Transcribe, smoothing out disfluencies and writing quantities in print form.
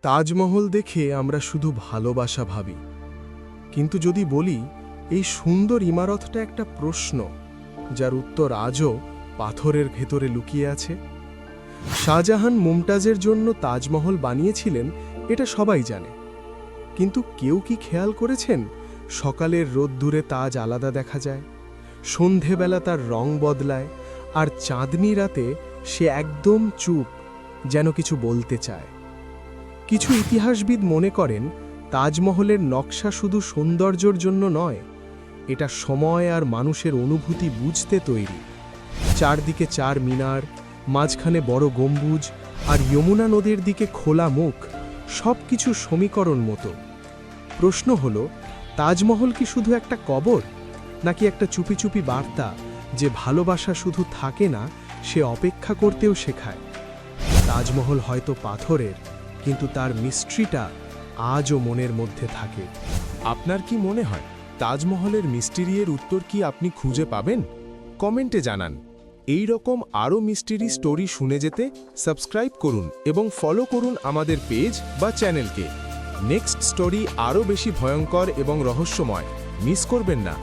তাজমহল দেখে আমরা শুধু ভালোবাসা ভাবি, কিন্তু যদি বলি এই সুন্দর ইমারতটা একটা প্রশ্ন, যার উত্তর আজও পাথরের ভেতরে লুকিয়ে আছে। শাহজাহান মুমতাজের জন্য তাজমহল বানিয়েছিলেন, এটা সবাই জানে, কিন্তু কেউ কি খেয়াল করেছেন সকালের রোদ্দুরে তাজ আলাদা দেখা যায়, সন্ধেবেলা তার রং বদলায়, আর চাঁদনি রাতে সে একদম চুপ, যেন কিছু বলতে চায়। কিছু ইতিহাসবিদ মনে করেন তাজমহলের নকশা শুধু সৌন্দর্যের জন্য নয়, এটা সময় আর মানুষের অনুভূতি বুঝতে তৈরি। চারদিকে চার মিনার, মাঝখানে বড় গম্বুজ, আর যমুনা নদীর দিকে খোলা মুখ, সব কিছু সমীকরণ মতো। প্রশ্ন হল, তাজমহল কি শুধু একটা কবর, নাকি একটা চুপি চুপি বার্তা যে ভালোবাসা শুধু থাকে না, সে অপেক্ষা করতেও শেখায়? তাজমহল হয়তো পাথরের, কিন্তু তার মিস্ট্রিটা আজও মনের মধ্যে থাকে। আপনার কি মনে হয় তাজমহলের মিস্টেরিয়ের উত্তর কি আপনি খুঁজে পাবেন? কমেন্টে জানান। এই রকম আরও মিস্টেরি স্টোরি শুনে যেতে সাবস্ক্রাইব করুন এবং ফলো করুন আমাদের পেজ বা চ্যানেলকে। নেক্সট স্টোরি আরও বেশি ভয়ঙ্কর এবং রহস্যময়, মিস করবেন না।